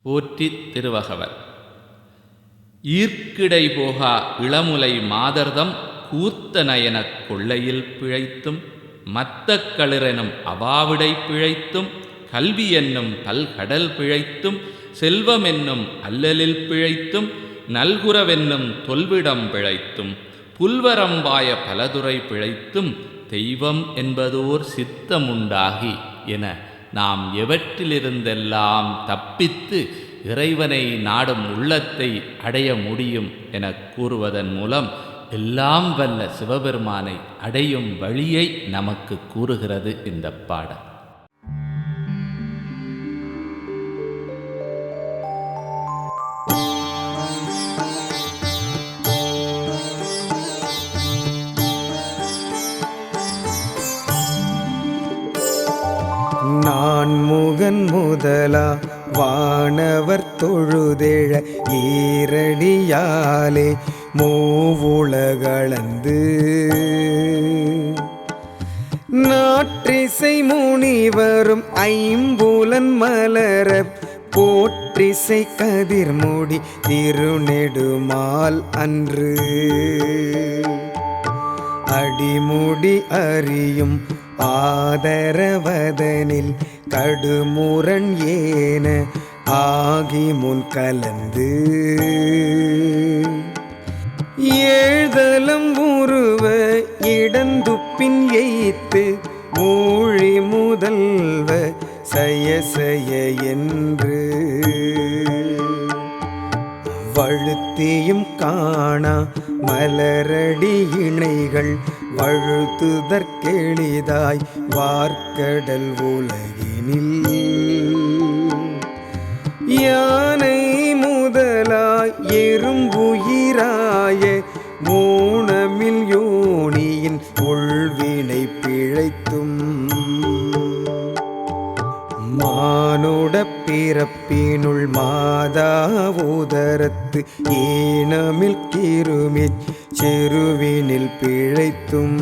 போற்றி திருவகவர். ஈர்க்கிடை போகா இளமுலை மாதர்தம் கூர்த்த நயனக் கொள்ளையில் பிழைத்தும் மத்தக் களிரெனும் அவாவிடை பிழைத்தும் கல்வி என்னும் பல்கடல் பிழைத்தும் செல்வமென்னும் அல்லலில் பிழைத்தும் நல்குரவென்னும் தொல்விடம் பிழைத்தும் புல்வரம்பாய பலதுறை பிழைத்தும் தெய்வம் என்பதோர் சித்தமுண்டாகி என நாம் எவற்றிலிருந்தெல்லாம் தப்பித்து இறைவனை நாடும் உள்ளத்தை அடைய முடியும் எனக் கூறுவதன் மூலம் எல்லாம் வல்ல சிவபெருமானை அடையும் வழியை நமக்கு கூறுகிறது இந்த பாடல். நான் முகன் முதலா வானவர் தொழுதேழ ஈரடியாலே மூவுலகளந்து நாற்றிசை முனிவரும் ஐம்புலன் மலர போற்றிசை கதிர்முடி திருநெடுமால் அன்று அடிமுடி அறியும் ஆதரவதனில் கடுமுரண் ஏன ஆகி முன் கலந்து ஏழ்தலம் உருவ இடந்துப்பின் எய்த்து மூழி முதல்வ சய சய என்று வழுத்தியும் காணா மலரடி இணைகள் வழுத்துதற்கெளிதாய் வார்க்கடல் உலகினில் யானை முதலாய் எறும்புயிராய மூணமில் யோனியின் உள்வினை பிழைத்தும் மானுட பிறப்பினுள் மாதா உதரத்து ஈனமில் கிருமிச் செருவினில் பிழைத்தும்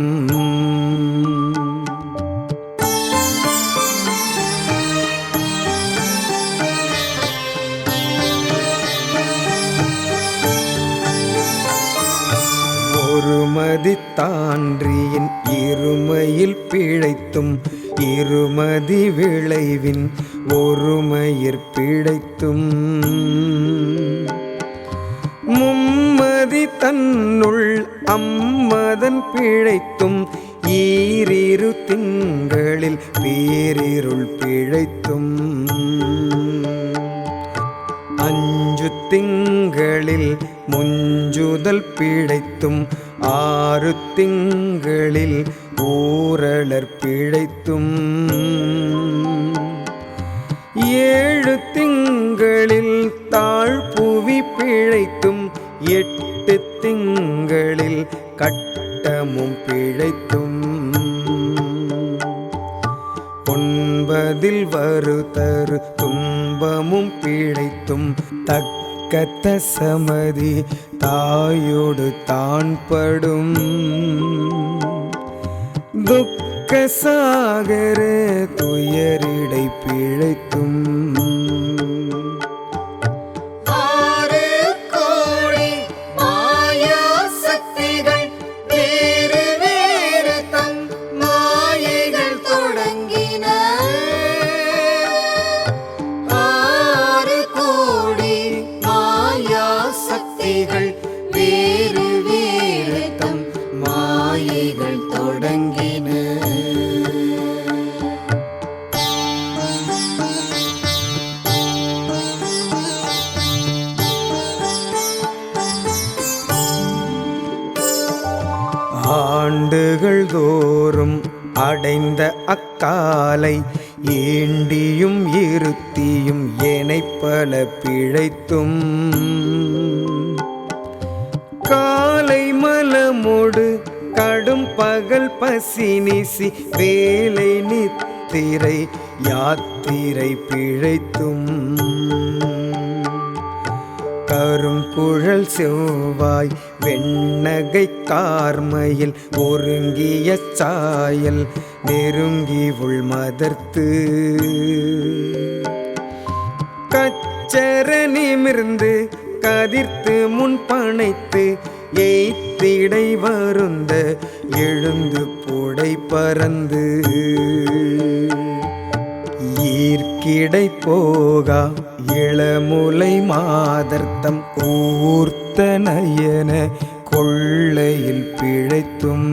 ஒருமதி தான்றியின் இருமையில் பிழைத்தும் இருமதி விளைவின் ஒருமயிர் பிழைத்தும் மும்மதி தன்னுள் அம்மதன் பிழைத்தும் ஈரிரு திங்களில் பேரிருள் பிழைத்தும் அஞ்சு திங்களில் முஞ்சுதல் பிழைத்தும் ஆறு திங்களில் ஊரலர் பிழைத்தும் ஏழு திங்களில் தாழ்புவி பிழைத்தும் எட்டு திங்களில் கட்டமும் பிழைத்தும் ஒன்பதில் வருதரு துன்பமும் பிழைத்தும் தக்கத்த சமதி தாயோடு தான் படும் துக்க சாகர துயரிடை பிழைத்தும் ஆண்டுகள் தோறும் அடைந்த அக்காலை ஏண்டியும் இருத்தியும் எனைப்பல பிழைத்தும் காலை மலமோடு கடும் பகல் பசினிசி வேலை நித்திரை யாத்திரை பிழைத்தும் கருங்குழல் செவ்வாய் வெண்ணகை கார்மையில் ஒருங்கிய சாயல் நெருங்கி உள்மதர்த்து செரனிமிர்ந்து கதிர்த்து முன் பனைத்து எய்த்திடை வருந்த எழுந்து புடை பறந்து ஈர்க்கிடை போகா இளமுலை மாதர்த்தம் கூர்த்த நயன கொள்ளையில் பிழைத்தும்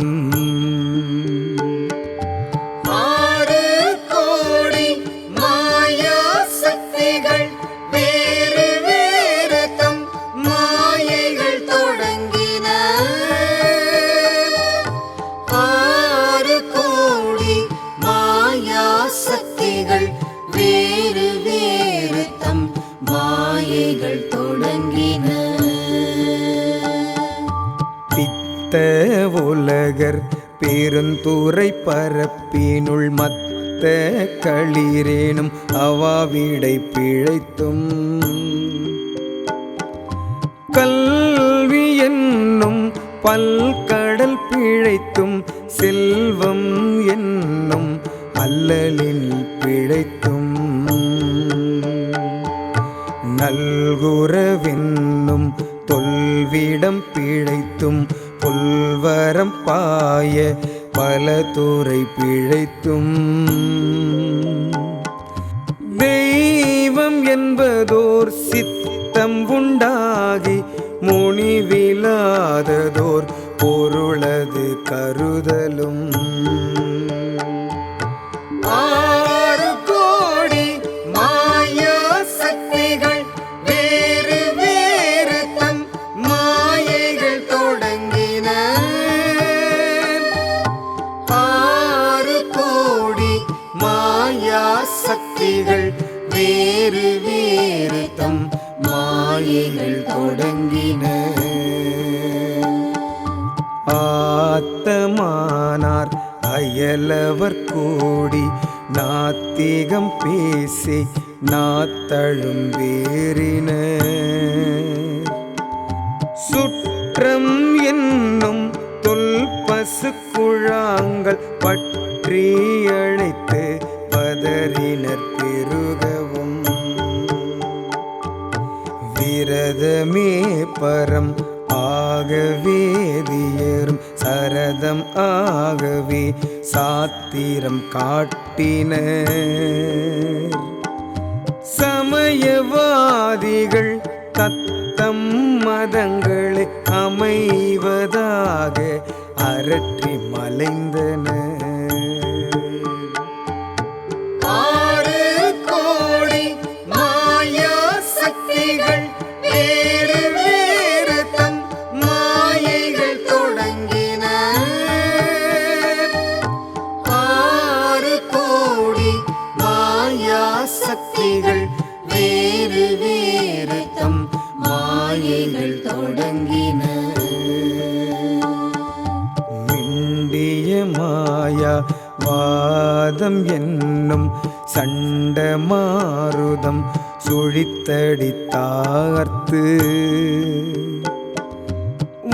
உலகர் பெருந்துறை பரப்பினுள் மத்த களிரேனும் அவாவிடை பிழைத்தும் கல்வி என்னும் பல்கடல் பிழைத்தும் செல்வம் என்னும் அல்லலில் பிழைத்தும் நல்குரவென்னும் தொல்விடம் பிழைத்தும் புல்வரம் பாய பல துறை பிழைத்தும் தெய்வம் என்பதோர் சித்தம் உண்டாகி முனிவிலாததோர் பொருளது கருதலும் சக்திகள் வேறு வேறு தம் மாயைகள் தொடங்கின ஆத்தமானார் அயலவர் கூடி நாத்திகம் பேசி நாத்தழும் வேறின சுற்றம் என்னும் தொல்பசு குழாங்கள் பற்றி அழைத்து பதறினர் பெருகவும் விரதமே பரம் ஆகவேதியரும் சரதம் ஆகவே சாத்திரம் காட்டினர் சமயவாதிகள் தத்தம் மதங்களை அமைவதாக அரற்றி மலைந்தனர் சக்திகள் வேறு வேறு தம் மாயைகள் தொடங்கின மிண்டிய மாயா வாதம் என்னும் சண்ட மாருதம் சுழித்தடித்தார்த்து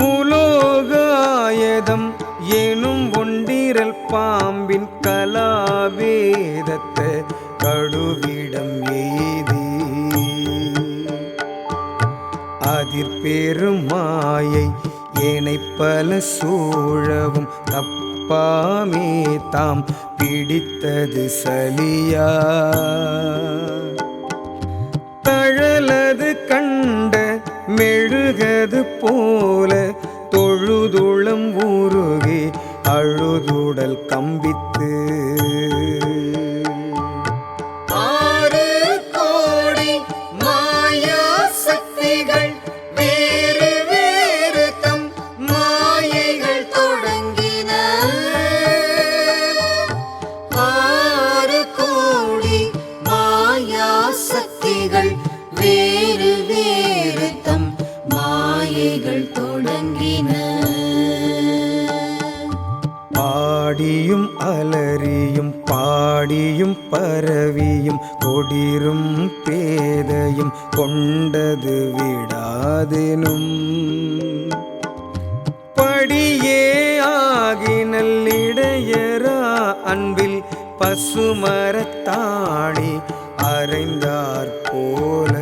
உலோகாயதம் எனும் ஒண்டிரல் பாம்பின் கலாவேதத்தை கடுவிடம் எய்தி அதிர் பெருமாயை ஏனை பல சூழவும் தப்பாமே தாம் பிடித்தது சலியா தழலது கண்ட மெழுகது போல தொழுதுளம் ஊருகி அழுதுடல் கம்பித்து வேறு வேறு தம் மாயைகள் தொடங்கின ஆடியும் அலறியும் பாடியும் பரவியும் கொடிரும் பேதையும் கொண்டது விடாதெனும் படியே ஆகி நல்லிடையரா அன்பில் பசுமரத்தாணி அறைந்தார் போல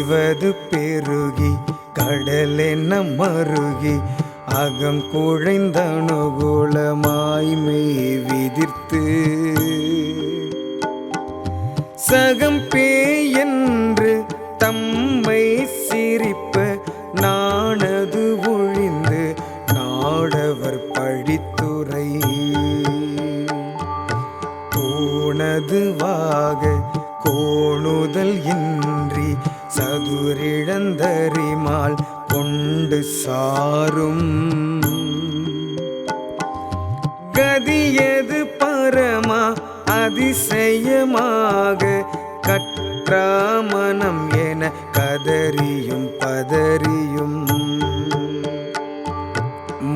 செய்வது பெருகி கடலென மருகி அகங்குழைந்தனுகூலமாய் மெய் விதிர்த்து சகம்பே என்று தம்மை சிரிப்ப நாணது ஒழிந்து நாடவர் பழித்துரை கோணதுவாக கோணுதல் இன்றி சதுரிழந்தரிமால் கொண்டு சாரும் கதியது பரமா அதிசயமாக கற்றாமனம் என கதறியும் பதறியும்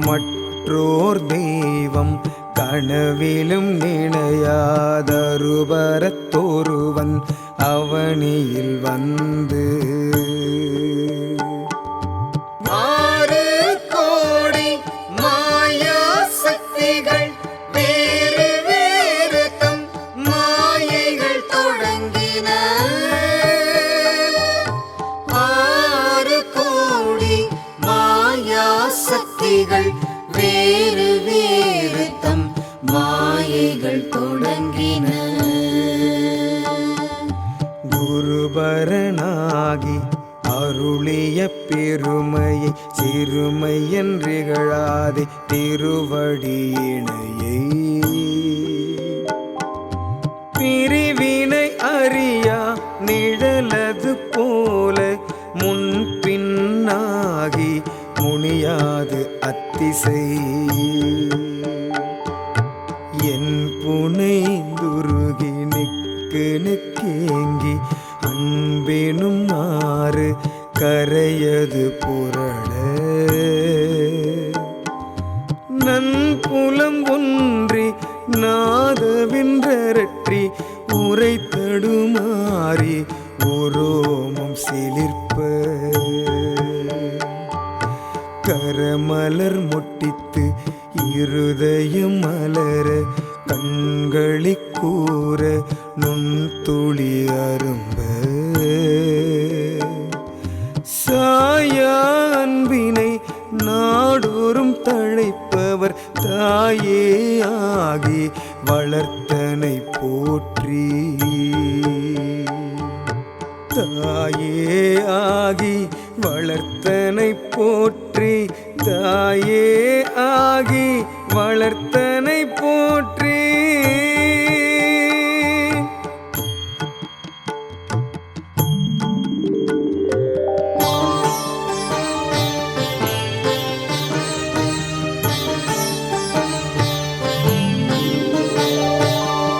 மற்றோர் தெய்வம் கனவிலும் நினையாதருபரத்தொருவன் அவனியில் வந்து 6 கோடி மாயா சக்திகள் வேறு வேறு தம் மாயைகள் தொடங்கின 6 கோடி மாயா சக்திகள் வேறு வேறு தம் மாயைகள் தொடங்கின குருபரனாகி அருளிய பெருமையை சிறுமை என்றிகழாதே திருவடியினையை பிரிவினை அறியா நிழலது போல முன்பின்னாகி முனியாது அத்திசை என் புனைந்துருகி நிற்கு நிற்கேங்கி அன்பெனும் ஆறு கரையது புரள நன்புலம் ஒன்றி நாதவின்றரற்றி உரை தடுமாறி உரோமம் சிலிர்ப்ப கரமலர் மொட்டித்து இருதயம் மலர கண்களி கூற நுண்துளி அரும்ப சாயா அன்பினை நாடோறும் தழைப்பவர் தாயே ஆகி வளர்த்தனை போற்றி தாயே ஆகி வளர்த்தனை போற்றி தாயே ஆகி வளர்த்தனை போற்றி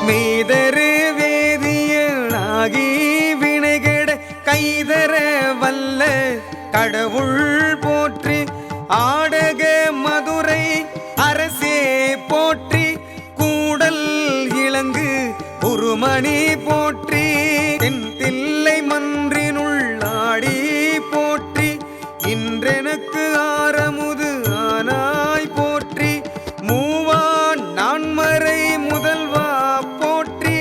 மீதரு வேதியனாகி வினைகெட கைதர வல்ல கடவுள் போற்றி ஆடக மதுரை அரசே போற்றி கூடல் இளங்கு உருமணி போற்றி தென்தில்லை மன்றினுள்ளாடி போற்றி இன்றெனக்கு ஆரமுது ஆனாய் போற்றி மூவான் நான்மறை முதல்வா போற்றி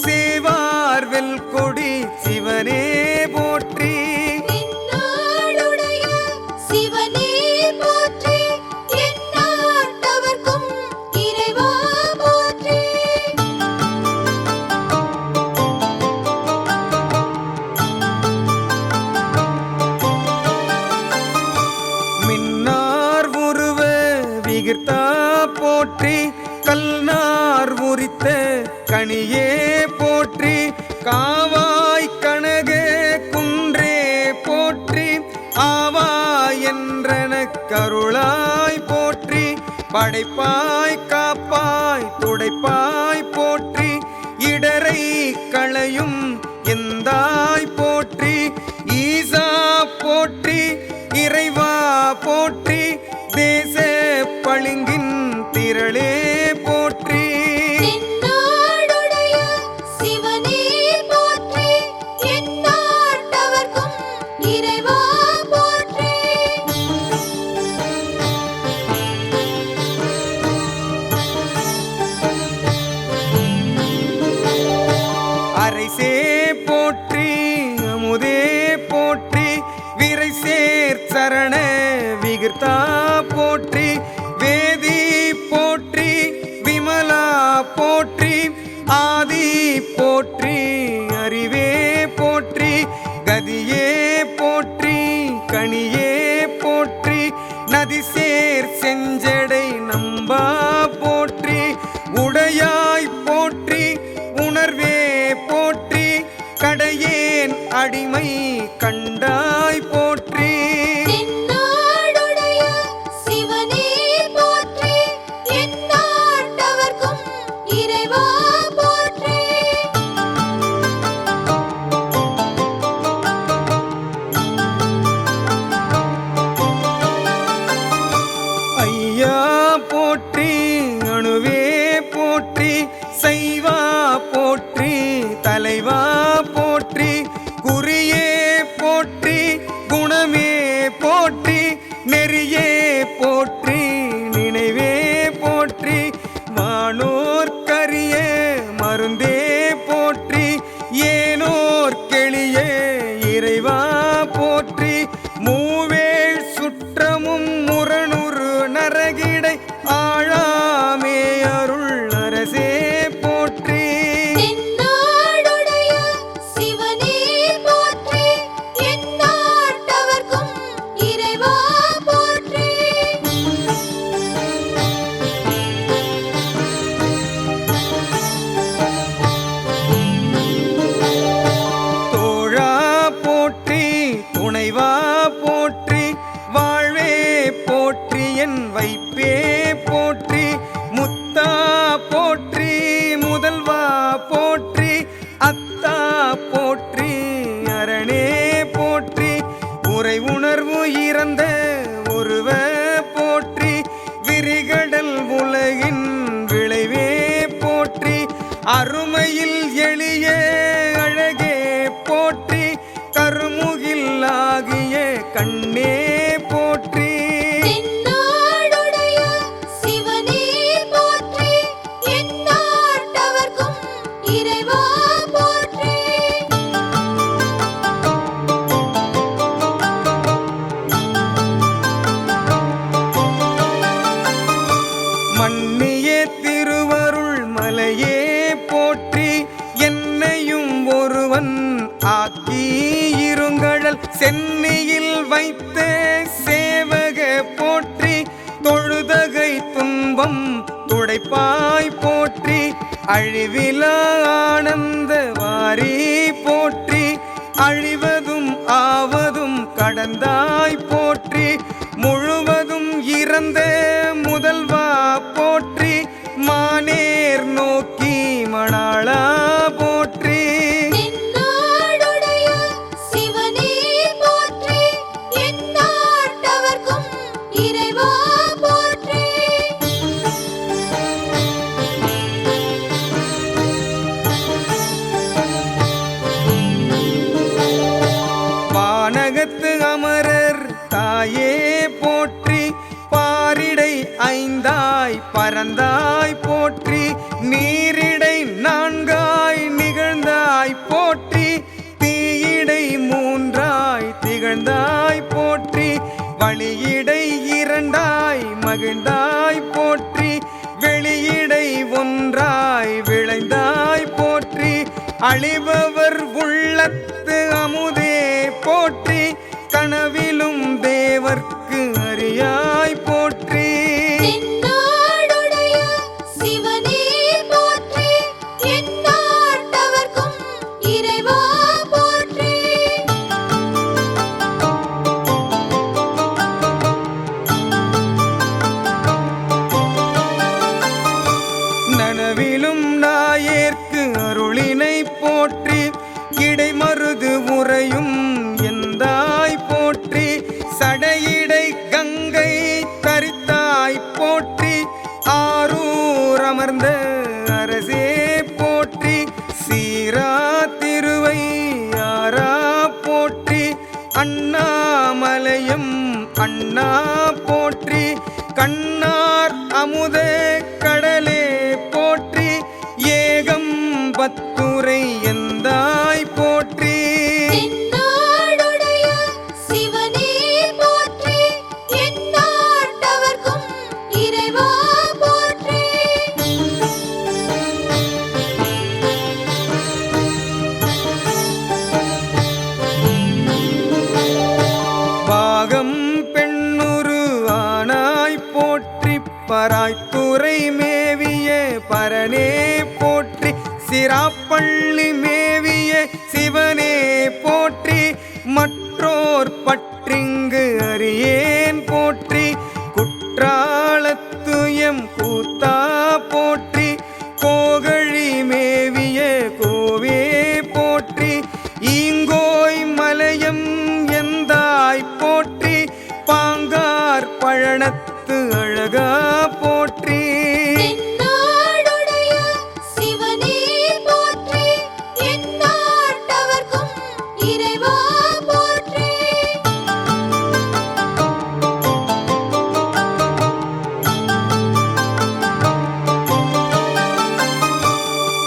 சேவார்வெல் கொடி சிவனே போற்றி போற்றி கல்நார் உரித்த கனியே போற்றி காவாய் கனக குன்றே போற்றி ஆவாய் என்றன கருளாய் போற்றி படைப்பாய் காப்பாய் துடைப்பாய் போற்றி இடரை களையும் எந்தாய் போற்றி ஈசா போற்றி இறைவா போற்றி தேச பளிங்கின் திரளே போற்றி சிவனே போற்றி எந்நாட்டவர்க்கும் இறைவா போற்றி அரசே போற்றி அமுதே போற்றி சரண விகிர்த்தா போற்றி, வேதி போற்றி, விமலா போற்றி, ஆதி போற்றி, அறிவே போற்றி, கதியே போற்றி, கனியே போற்றி, நதிசேர் செஞ்சடை நம்பா போற்றி, உடையாய் போற்றி, உணர்வே போற்றி, கடையேன் அடிமை கண்டாய் போற்றி. தென்னாடுடைய சிவனே போற்றி, எந்நாட்டவர்க்கும் இறைவா போற்றி. ஐயா போற்றி, அணுவே போற்றி, சைவா போற்றி, தலைவா போற்றி, குறியே போற்றி, குணமே போற்றி, நெறியே போற்றி, நினைவே போற்றி, வானோர்க்கரிய மருந்தே போற்றி, ஏனோர் கெளியே இறைவா போற்றி, மூவேள் சுற்றமும் முரணுறு நரகிடை ஆழாமே அருள் அரசே போற்றி. தென்னாடுடைய சிவனே போற்றி, எந்நாட்டவர்க்கும் இறைவா போற்றி. தோழா போற்றி, துணைவா போற்றி, வாழ்வே போற்றி, என் வைப்பே போற்றி, முத்தா போற்றி, முதல்வா போற்றி, அத்தா போற்றி, அரணே போற்றி, உரை உணர்வு இறந்த ஒருவ போற்றி, விரிகடல் உலகின் விளைவே போற்றி, அருமையில் எளிய அழகே போற்றி, கருமுகில் ஆகிய கண்ணே போற்றி. தென்னாடுடைய சிவனே போற்றி, எந்நாட்டவர்க்கும் இறைவா போற்றி. மன்னிய திருவருள் மலையே போற்றி, என்னையும் ஒருவன் ஆக்கி இருங்கழல் சென்னியில் வைத்த சேவக போற்றி, தொழுதகை துன்பம் துடைப்பாய் போற்றி, அழிவிலா ஆனந்த வாரி போற்றி, அழிவதும் ஆவதும் கடந்தாய் போற்றி, முழுவதும் இறந்த முதல்வா போற்றி, மானேர் நோக்கி மணாளா போற்றி. தென்னாடுடைய சிவனே போற்றி, எந்நாட்டவர்க்கும் இறைவா போற்றி. வானகத்து அமரர் தாயே போற்றி, பாரிடை ஐந்தாய் பரந்தாய் போற்றி, நீரிடை நான்காய் நிகழ்ந்தாய் போற்றி, தீயிடை மூன்றாய் திகழ்ந்தாய் போற்றி, வழியிடை இரண்டாய் மகிழ்ந்தாய் போற்றி, வெளியிடை ஒன்றாய் விளைந்தாய் போற்றி, அழிபவர் உள்ளத்து அமுதே போற்றி, கனவிலும் தேவர்க்கு அறியாய் போற்றி. தென்னாடுடைய சிவனே போற்றி, எந்நாட்டவர்க்கும் இறைவா போற்றி. நனவிலும் நாயேற்கு அருளினை போற்றி, இடைமருது உறையும் எந்தாய் போற்றி, சடையிடை கங்கை தரித்தாய் போற்றி, ஆரூர் அமர்ந்த அரசே போற்றி, சீரா திருவையாரா போற்றி, அண்ணாமலையம் அண்ணா போற்றி, கண்ணார் அமுத கடலே போற்றி, ஏகம்பத்துரை எந்தாய் போற்றி. தென்னாடுடைய சிவனே போற்றி, சிவனே போற்றி. மற்றோர் பற்றிங்கு அறியேன் போற்றி. குற்றாலத்துயம் கூத்தா போற்றி. கோகழி மேவிய கோவே போற்றி. ஈங்கோய் மலையம் எந்தாய் போற்றி. பாங்கார் பழனத்து அழகா போற்றி. தென்னாடுடைய சிவனே போற்றி. எந்நாட்டவர்க்கும் இறைவா போற்றி.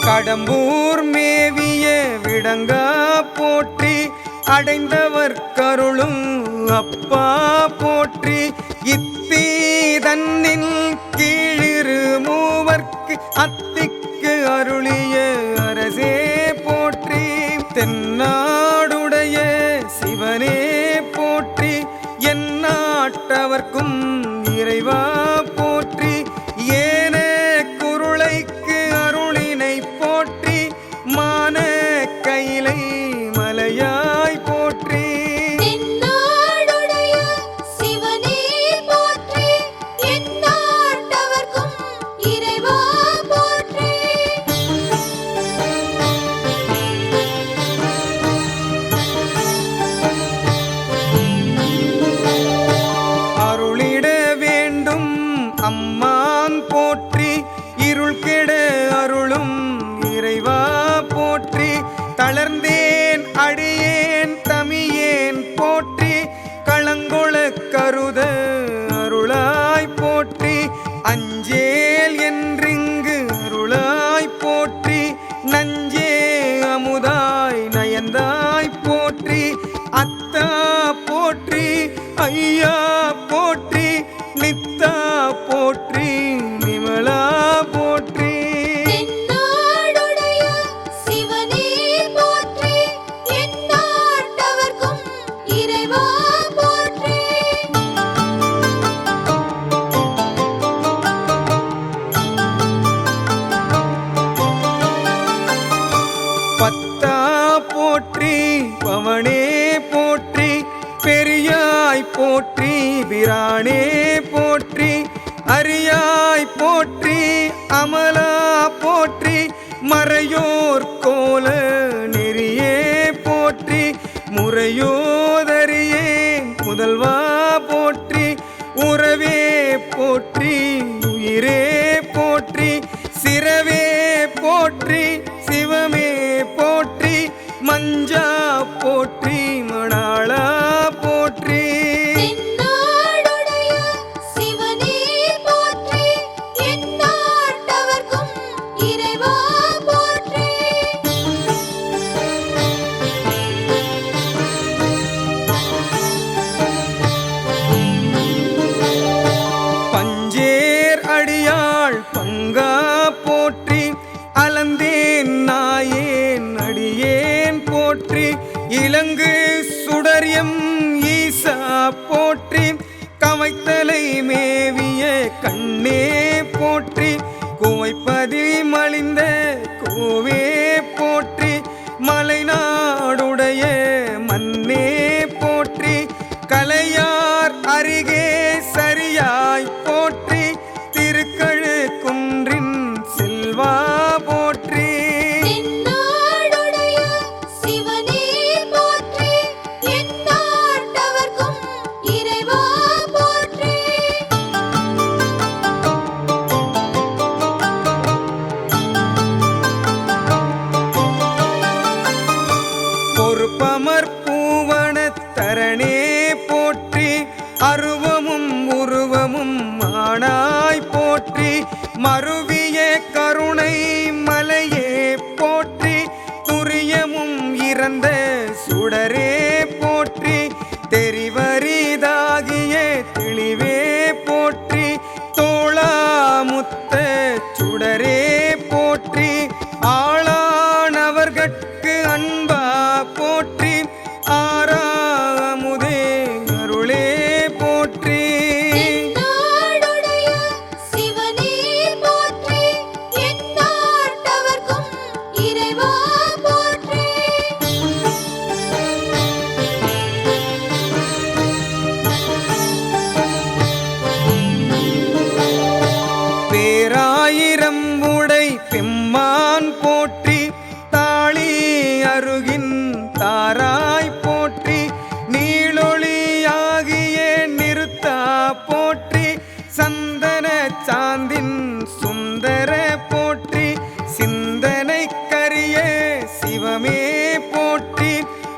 கடம்பூர் மேவிய விடங்கா போற்றி. அடைந்தவர் கருளும் அப்பா போற்றி. இத்தி தன்னின் கீழிரு மூவர்க்கு அத்திக்கு அருளிய அரசே போற்றி. தென்னாடுடைய சிவனே போற்றி. எந்நாட்டவர்க்கும் இறைவா போற்றி. ஏன குருளைக்கு அருளினை போற்றி. மான கைலை மலையாய் போற்றி. தென்னாடுடைய சிவனே போற்றி. எந்நாட்டவர்க்கும் இறைவா போற்றி. அருளிட வேண்டும் அம்மான் போற்றி. இருள் கெட அருளும் இறைவா போற்றி. தளர்ந்தேன் அடியேன் தமியேன் போற்றி. களங்கொள கருத அருளாய் போற்றி. அஞ்சேல் என்றிங்கு அருளாய் போற்றி. நஞ்சே அமுதாய் நயந்தாய் போற்றி. அத்தா போற்றி. ஐயா போற்றி. நித்தா போற்றி. நிமலா போற்றி. தென்னாடுடைய சிவனே போற்றி. எந்நாட்டவர்க்கும் இறைவா போற்றி. பத்தா போற்றி. பவனே போற்றி. பெரியாய் போற்றி. பிரானே போற்றி. அரியாய் போற்றி. அமலா போற்றி. மறையோர் கோல நெறியே போற்றி. முறையோதரியே முதல்வா போற்றி. உறவே போற்றி. உயிரே போற்றி. சிரவே போற்றி. சிவமே போற்றி. மஞ்சா போற்றி. மணாளா போற்றி. தென்னாடுடைய சிவனே போற்றி. எந்நாட்டவர்க்கும் இறைவா போற்றி. பஞ்சேர் அடியாள் பங்கா போற்றி. அலந்தேன் நாயேன் அடியேன் போற்றி. இலங்கு சுடரியம் ஈசா போற்றி. கவைத்தலை மேவிய கண்ணே போற்றி. குவைப்பதி மலிந்த கோவே போற்றி. மலைநாடுடைய மன்னே போற்றி. கலையார் அருகே சரியாய் போற்றி. திருக்கழு குன்றின் செல்வா போற்றி. தென்னாடுடைய சிவனே போற்றி. எந்நாட்டவர்க்கும் இறைவா போற்றி. பொறுப்பமர் பூவனத் தரணே போற்றி. அருவமும் உருவமும் மானாய் போற்றி. மருவிய கருணை மலையே போற்றி. துரியமும் இறந்த சுடரே போற்றி. தெரிவரிதாகிய தெளிவே போற்றி. தோளாமுத்த சுடரே போற்றி. ஆளானவர்கட்கு அன்பா போற்றி. ஆறாமுதே அருளே போற்றி. தென்னாடுடைய சிவனே போற்றி. எந்நாட்டவர்க்கும் இறைவா போற்றி. அன்பின் தாராய் போற்றி நீளொளியாகிய நிறுத்தா போற்றி சந்தன சாந்தின் சுந்தர போற்றி சிந்தனை கரிய சிவமே போற்றி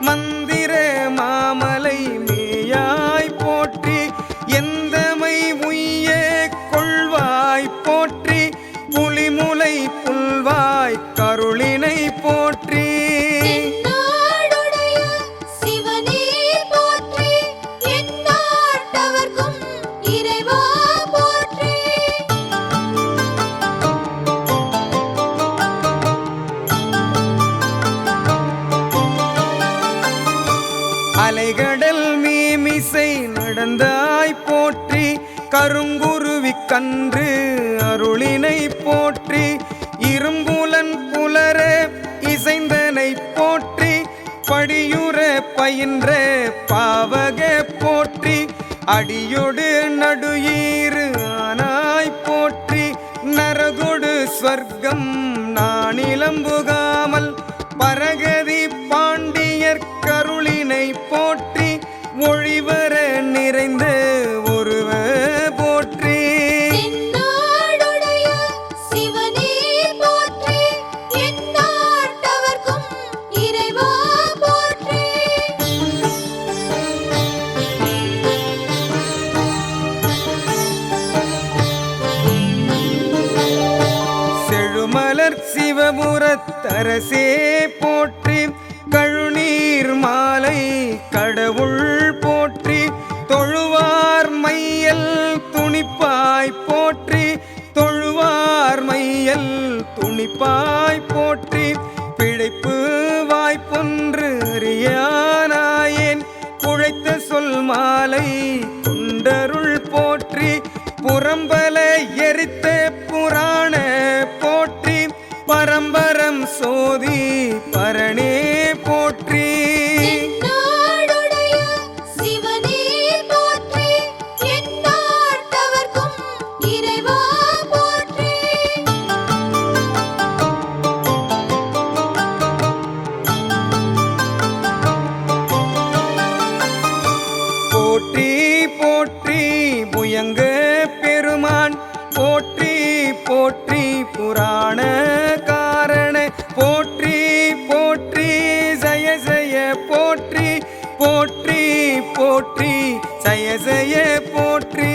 மந்திர மாமலை மேயாய் போற்றி எந்தமை உய்ய கொள்வாய் போற்றி புலிமுலை புல்வாய் கருளினை போற்றி தென்னாடுடைய சிவனே போற்றி எந்நாட்டவர்க்கும் இறைவா போற்றி அலைகடல் மீமிசை நடந்தாய் போற்றி கருங்குருவி கன்று அருளினை போற்றி இரும்புலன் புலர இசைந்தனை போற்றி படியுற பயின்ற பாவக போற்றி அடியொடு நடுயீறு ஆனாய் போற்றி நரகொடு ஸ்வர்க்கம் நானிலம்புகாமல் பரகதி பாண்டியர் கருளினை போற்றி ஒளிவர நிறைந்த ஒருவ போற்றி தென்னாடுடைய சிவனே போற்றி எந்நாட்டவர்க்கும் இறைவா போற்றி செழுமலர் சிவபுரத்தரசே போற்றி கழுநீர் மாலை கடவுள் போற்றி தொழுவார் மையல் துணிப்பாய் போற்றி தொழுவார் மையல் துணிப்பாய் போற்றி பிழைப்பு வாய்ப்பொன்று அறியானாயேன் குழைத்த சொல் மாலை குண்டருள் போற்றி புறம்பல எரித்த புராண போற்றி பரம்பரம் சோதி பரணே போற்றி தென்னாடுடைய சிவனே போற்றி எந்நாட்டவர்க்கும் இறைவா போற்றி போற்றி போற்றி புயங்க பெருமான் போற்றி போற்றி புராண காரண போற்றி போற்றி ஜய ஜய போற்றி போற்றி போற்றி ஜய ஜய போற்றி